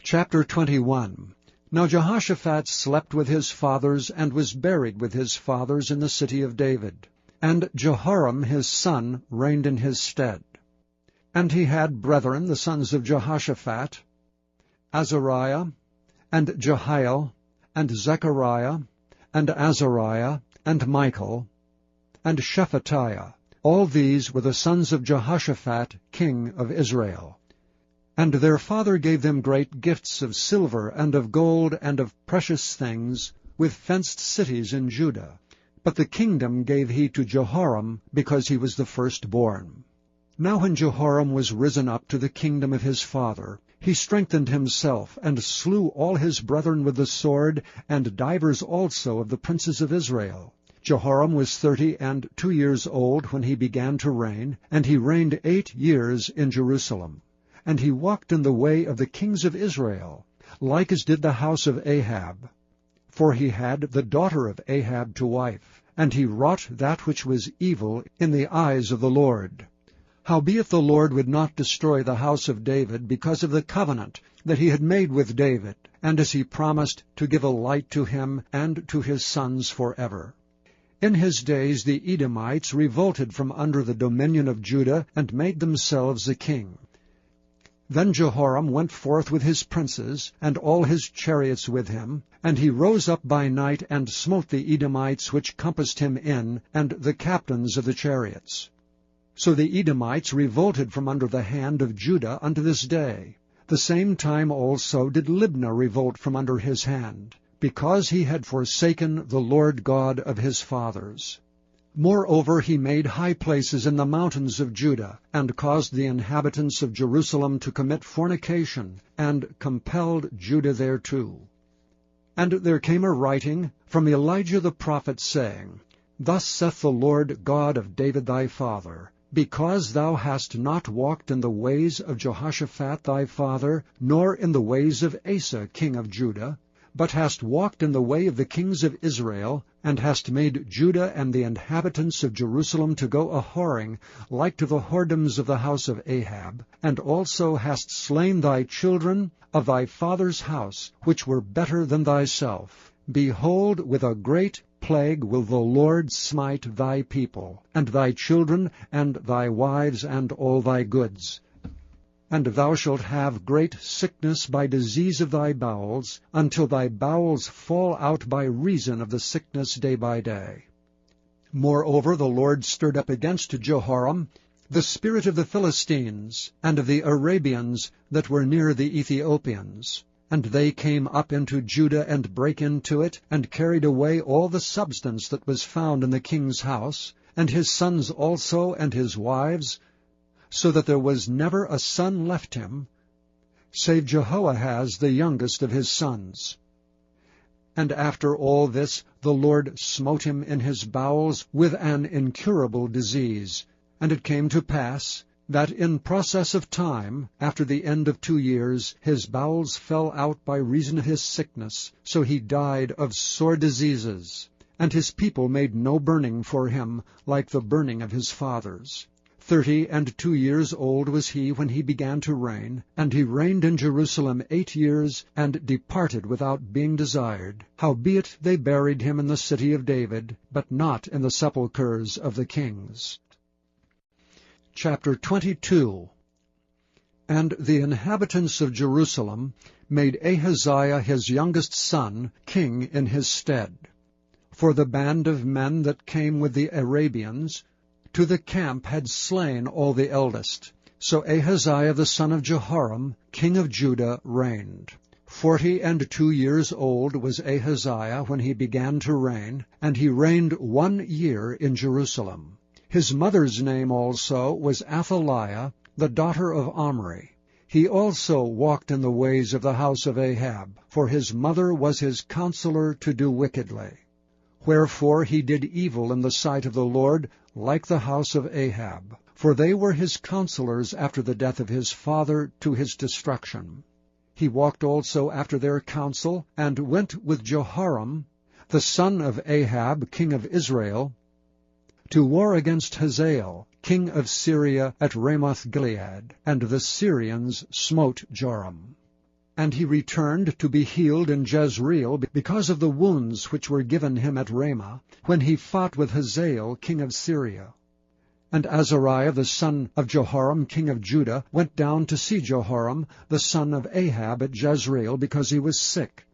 Chapter 21. Now Jehoshaphat slept with his fathers, and was buried with his fathers in the city of David. And Jehoram his son reigned in his stead. And he had brethren, the sons of Jehoshaphat, Azariah, and Jehiel, and Zechariah, and Azariah, and Michael, and Shephatiah. All these were the sons of Jehoshaphat, king of Israel. And their father gave them great gifts of silver, and of gold, and of precious things, with fenced cities in Judah. But the kingdom gave he to Jehoram, because he was the firstborn. Now when Jehoram was risen up to the kingdom of his father, he strengthened himself, and slew all his brethren with the sword, and divers also of the princes of Israel. Jehoram was 32 years old when he began to reign, and he reigned 8 years in Jerusalem. And he walked in the way of the kings of Israel, like as did the house of Ahab. For he had the daughter of Ahab to wife, and he wrought that which was evil in the eyes of the Lord. Howbeit the Lord would not destroy the house of David because of the covenant that he had made with David, and as he promised to give a light to him and to his sons forever. In his days the Edomites revolted from under the dominion of Judah, and made themselves a king. Then Jehoram went forth with his princes, and all his chariots with him, and he rose up by night, and smote the Edomites which compassed him in, and the captains of the chariots. So the Edomites revolted from under the hand of Judah unto this day. The same time also did Libnah revolt from under his hand, because he had forsaken the Lord God of his fathers. Moreover he made high places in the mountains of Judah, and caused the inhabitants of Jerusalem to commit fornication, and compelled Judah thereto. And there came a writing from Elijah the prophet, saying, Thus saith the Lord God of David thy father, Because thou hast not walked in the ways of Jehoshaphat thy father, nor in the ways of Asa king of Judah, but hast walked in the way of the kings of Israel, and hast made Judah and the inhabitants of Jerusalem to go a-whoring, like to the whoredoms of the house of Ahab, and also hast slain thy children of thy father's house, which were better than thyself. Behold, with a great plague will the Lord smite thy people, and thy children, and thy wives, and all thy goods. And thou shalt have great sickness by disease of thy bowels, until thy bowels fall out by reason of the sickness day by day. Moreover the Lord stirred up against Jehoram the spirit of the Philistines, and of the Arabians that were near the Ethiopians. And they came up into Judah, and brake into it, and carried away all the substance that was found in the king's house, and his sons also, and his wives, so that there was never a son left him, save Jehoahaz the youngest of his sons. And after all this the Lord smote him in his bowels with an incurable disease. And it came to pass, that in process of time, after the end of 2 years, his bowels fell out by reason of his sickness, so he died of sore diseases. And his people made no burning for him, like the burning of his fathers. 32 years old was he when he began to reign, and he reigned in Jerusalem 8 years, and departed without being desired. Howbeit they buried him in the city of David, but not in the sepulchres of the kings. Chapter 22. And the inhabitants of Jerusalem made Ahaziah his youngest son king in his stead. For the band of men that came with the Arabians to the camp had slain all the eldest. So Ahaziah the son of Jehoram, king of Judah, reigned. 42 years old was Ahaziah when he began to reign, and he reigned 1 year in Jerusalem. His mother's name also was Athaliah, the daughter of Omri. He also walked in the ways of the house of Ahab, for his mother was his counselor to do wickedly. Wherefore he did evil in the sight of the Lord, like the house of Ahab, for they were his counselors after the death of his father to his destruction. He walked also after their counsel, and went with Jehoram, the son of Ahab, king of Israel, to war against Hazael, king of Syria, at Ramoth-Gilead, and the Syrians smote Joram. And he returned to be healed in Jezreel because of the wounds which were given him at Ramah, when he fought with Hazael king of Syria. And Azariah the son of Jehoram king of Judah went down to see Jehoram the son of Ahab at Jezreel, because he was sick.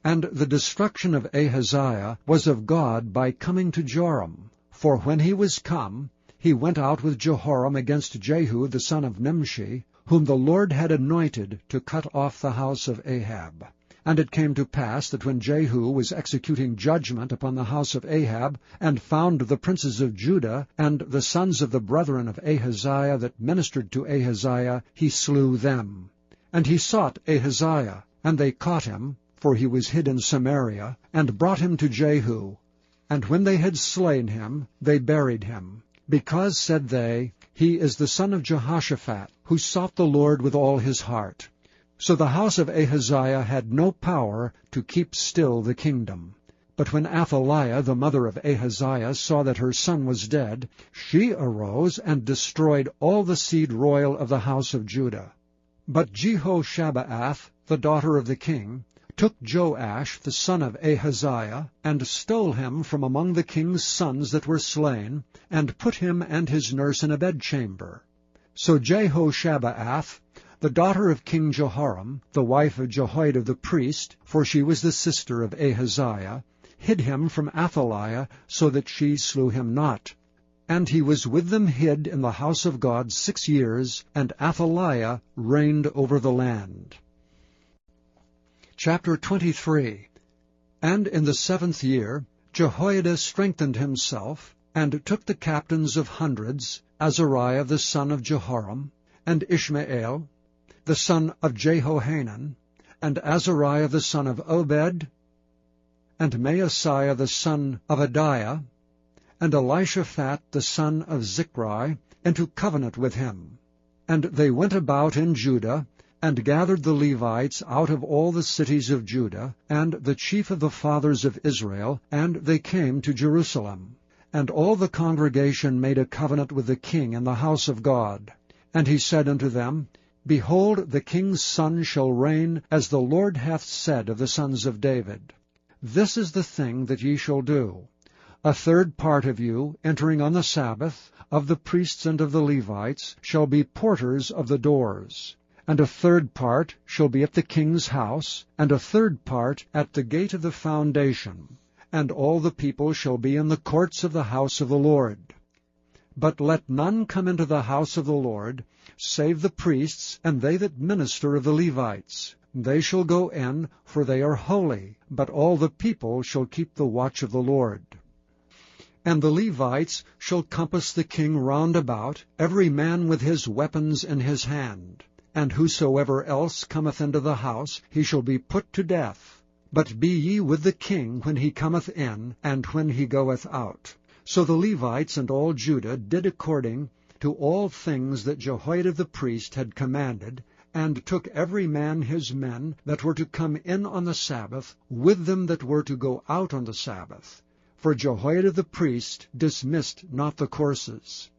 And the destruction of Ahaziah was of God by coming to Joram. For when he was come, he went out with Jehoram against Jehu the son of Nimshi, whom the Lord had anointed to cut off the house of Ahab. And it came to pass that when Jehu was executing judgment upon the house of Ahab, and found the princes of Judah, and the sons of the brethren of Ahaziah that ministered to Ahaziah, he slew them. And he sought Ahaziah, and they caught him, for he was hid in Samaria, and brought him to Jehu. And when they had slain him, they buried him, because, said they, he is the son of Jehoshaphat, who sought the Lord with all his heart. So the house of Ahaziah had no power to keep still the kingdom. But when Athaliah, the mother of Ahaziah, saw that her son was dead, she arose and destroyed all the seed royal of the house of Judah. But Jehoshabeath, the daughter of the king, took Joash the son of Ahaziah, and stole him from among the king's sons that were slain, and put him and his nurse in a bedchamber. So Jehoshabeath, the daughter of King Jehoram, the wife of Jehoiada the priest, for she was the sister of Ahaziah, hid him from Athaliah, so that she slew him not. And he was with them hid in the house of God 6 years, and Athaliah reigned over the land. Chapter 23. And in the 7th year Jehoiada strengthened himself, and took the captains of hundreds, Azariah the son of Jehoram, and Ishmael the son of Jehohanan, and Azariah the son of Obed, and Maaseiah the son of Adiah, and Elishaphat the son of Zichri, into covenant with him. And they went about in Judah, and gathered the Levites out of all the cities of Judah, and the chief of the fathers of Israel, and they came to Jerusalem. And all the congregation made a covenant with the king in the house of God. And he said unto them, Behold, the king's son shall reign, as the Lord hath said of the sons of David. This is the thing that ye shall do. A third part of you, entering on the Sabbath, of the priests and of the Levites, shall be porters of the doors. And a third part shall be at the king's house, and a third part at the gate of the foundation. And all the people shall be in the courts of the house of the Lord. But let none come into the house of the Lord, save the priests and they that minister of the Levites. They shall go in, for they are holy, but all the people shall keep the watch of the Lord. And the Levites shall compass the king round about, every man with his weapons in his hand. And whosoever else cometh into the house, he shall be put to death. But be ye with the king when he cometh in, and when he goeth out. So the Levites and all Judah did according to all things that Jehoiada the priest had commanded, and took every man his men that were to come in on the Sabbath, with them that were to go out on the Sabbath. For Jehoiada the priest dismissed not the courses.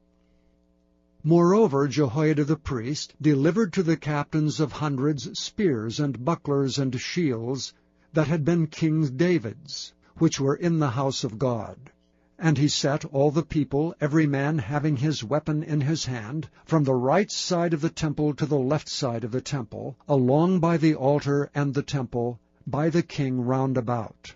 Moreover, Jehoiada the priest delivered to the captains of hundreds spears and bucklers and shields that had been King David's, which were in the house of God. And he set all the people, every man having his weapon in his hand, from the right side of the temple to the left side of the temple, along by the altar and the temple, by the king round about.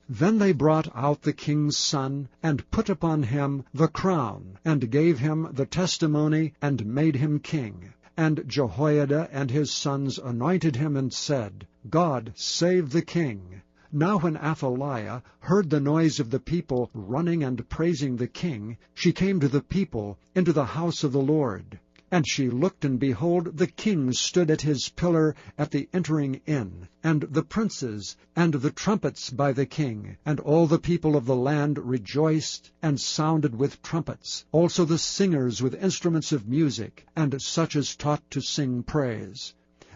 Then they brought out the king's son, and put upon him the crown, and gave him the testimony, and made him king. And Jehoiada and his sons anointed him, and said, God save the king. Now when Athaliah heard the noise of the people running and praising the king, she came to the people into the house of the Lord. And she looked, and behold, the king stood at his pillar at the entering in, and the princes, and the trumpets by the king, and all the people of the land rejoiced, and sounded with trumpets, also the singers with instruments of music, and such as taught to sing praise.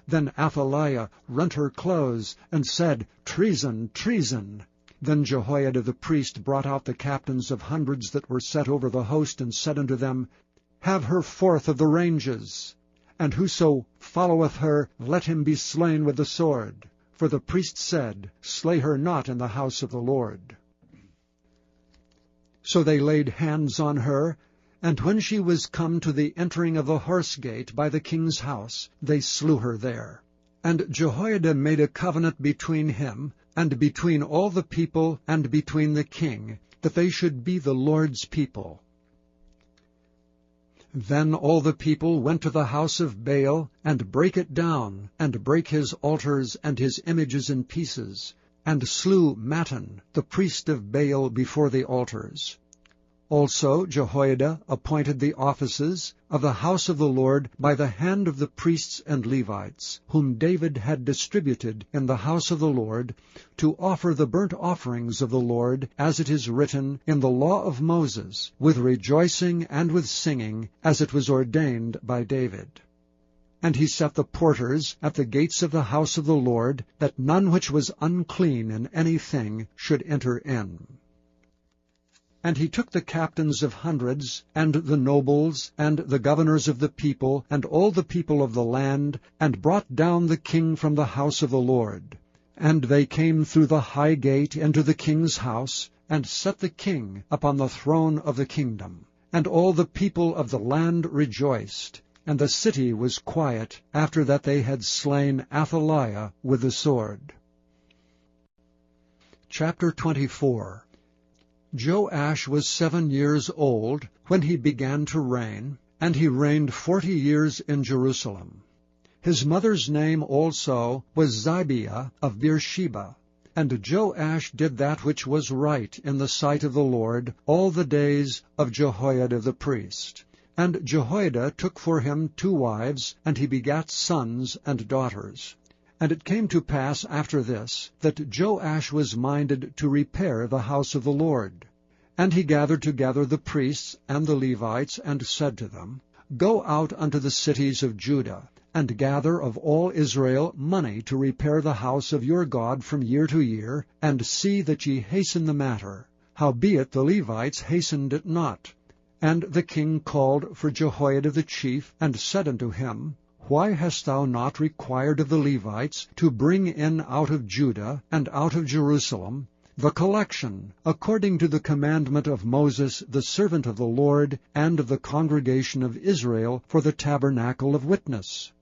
Then Athaliah rent her clothes, and said, Treason, treason! Then Jehoiada the priest brought out the captains of hundreds that were set over the host, and said unto them, Have her forth of the ranges. and whoso followeth her, let him be slain with the sword. For the priest said, Slay her not in the house of the Lord. So they laid hands on her, and when she was come to the entering of the horse gate by the king's house, they slew her there. And Jehoiada made a covenant between him, and between all the people, and between the king, that they should be the Lord's people. Then all the people went to the house of Baal, and brake it down, and brake his altars and his images in pieces, and slew Mattan, the priest of Baal, before the altars. Also Jehoiada appointed the offices of the house of the Lord by the hand of the priests and Levites, whom David had distributed in the house of the Lord, to offer the burnt offerings of the Lord, as it is written in the law of Moses, with rejoicing and with singing, as it was ordained by David. And he set the porters at the gates of the house of the Lord, that none which was unclean in any thing should enter in. And he took the captains of hundreds, and the nobles, and the governors of the people, and all the people of the land, and brought down the king from the house of the Lord. And they came through the high gate into the king's house, and set the king upon the throne of the kingdom. And all the people of the land rejoiced, and the city was quiet, after that they had slain Athaliah with the sword. Chapter 24. Joash was 7 years old when he began to reign, and he reigned 40 years in Jerusalem. His mother's name also was Zibiah of Beersheba. And Joash did that which was right in the sight of the Lord all the days of Jehoiada the priest. And Jehoiada took for him 2 wives, and he begat sons and daughters. And it came to pass after this, that Joash was minded to repair the house of the Lord. And he gathered together the priests and the Levites, and said to them, Go out unto the cities of Judah, and gather of all Israel money to repair the house of your God from year to year, and see that ye hasten the matter. Howbeit the Levites hastened it not. And the king called for Jehoiada the chief, and said unto him, Why hast thou not required of the Levites to bring in out of Judah and out of Jerusalem the collection, according to the commandment of Moses the servant of the Lord, and of the congregation of Israel, for the tabernacle of witness?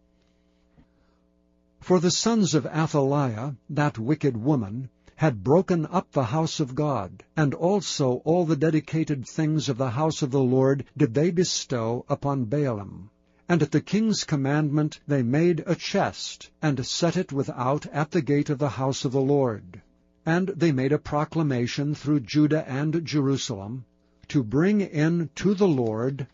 For the sons of Athaliah, that wicked woman, had broken up the house of God, and also all the dedicated things of the house of the Lord did they bestow upon Baalim. And at the king's commandment they made a chest, and set it without at the gate of the house of the Lord. And they made a proclamation through Judah and Jerusalem, to bring in to the Lord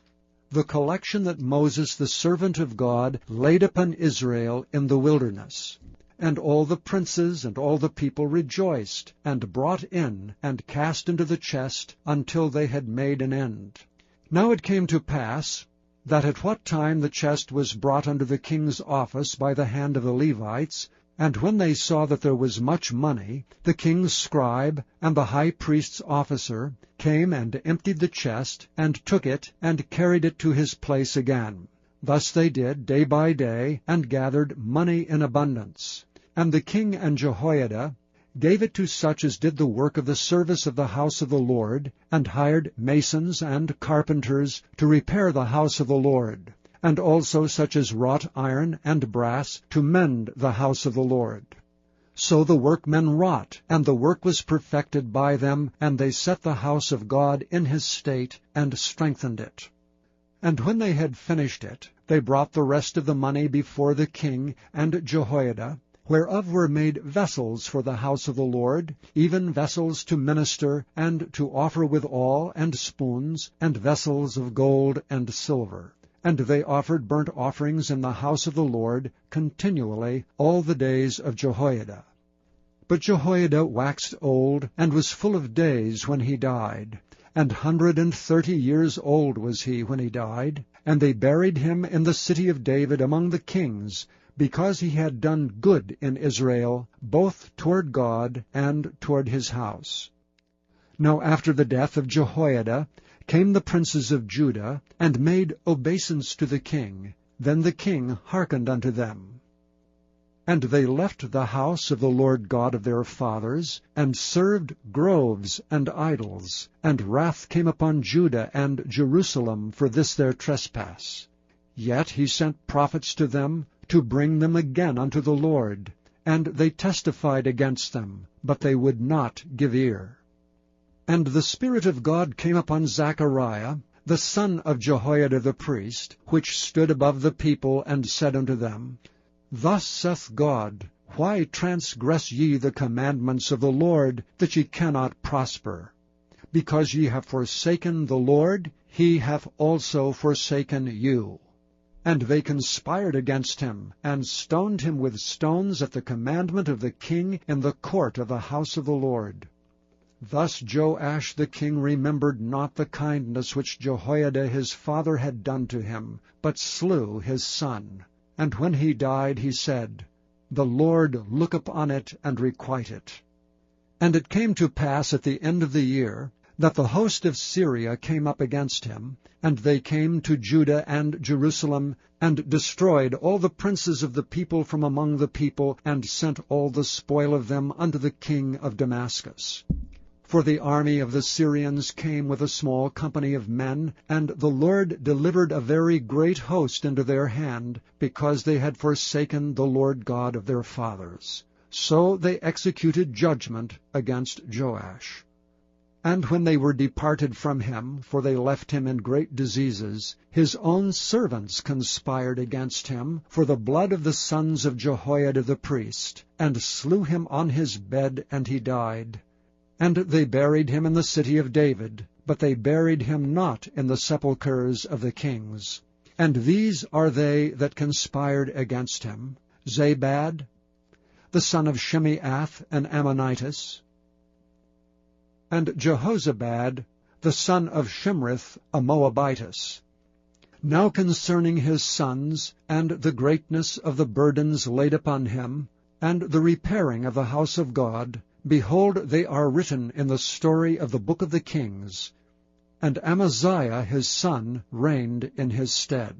the collection that Moses the servant of God laid upon Israel in the wilderness. And all the princes and all the people rejoiced, and brought in, and cast into the chest, until they had made an end. Now it came to pass, that at what time the chest was brought unto the king's office by the hand of the Levites, and when they saw that there was much money, the king's scribe and the high priest's officer came and emptied the chest, and took it, and carried it to his place again. Thus they did day by day, and gathered money in abundance. And the king and Jehoiada gave it to such as did the work of the service of the house of the Lord, and hired masons and carpenters to repair the house of the Lord, and also such as wrought iron and brass to mend the house of the Lord. So the workmen wrought, and the work was perfected by them, and they set the house of God in his state, and strengthened it. And when they had finished it, they brought the rest of the money before the king and Jehoiada, whereof were made vessels for the house of the Lord, even vessels to minister, and to offer withal, and spoons, and vessels of gold and silver. And they offered burnt offerings in the house of the Lord continually all the days of Jehoiada. But Jehoiada waxed old, and was full of days when he died. 130 years old was he when he died. And they buried him in the city of David among the kings, because he had done good in Israel, both toward God and toward his house. Now after the death of Jehoiada came the princes of Judah, and made obeisance to the king, Then the king hearkened unto them. And they left the house of the Lord God of their fathers, and served groves and idols, and wrath came upon Judah and Jerusalem for this their trespass. Yet he sent prophets to them, to bring them again unto the Lord. And they testified against them, but they would not give ear. And the Spirit of God came upon Zechariah, the son of Jehoiada the priest, which stood above the people, and said unto them, Thus saith God, Why transgress ye the commandments of the Lord, that ye cannot prosper? Because ye have forsaken the Lord, he hath also forsaken you. And they conspired against him, and stoned him with stones at the commandment of the king in the court of the house of the Lord. Thus Joash the king remembered not the kindness which Jehoiada his father had done to him, but slew his son. And when he died, he said, The Lord look upon it, and requite it. And it came to pass at the end of the year, that the host of Syria came up against him, and they came to Judah and Jerusalem, and destroyed all the princes of the people from among the people, and sent all the spoil of them unto the king of Damascus. For the army of the Syrians came with a small company of men, and the Lord delivered a very great host into their hand, because they had forsaken the Lord God of their fathers. So they executed judgment against Joash. And when they were departed from him, for they left him in great diseases, his own servants conspired against him for the blood of the sons of Jehoiada the priest, and slew him on his bed, and he died. And they buried him in the city of David, but they buried him not in the sepulchres of the kings. And these are they that conspired against him: Zabad, the son of Shimeath, an Ammonitess, and Jehozabad, the son of Shimrith, a Moabitess. Now concerning his sons, and the greatness of the burdens laid upon him, and the repairing of the house of God, behold, they are written in the story of the book of the kings. And Amaziah his son reigned in his stead.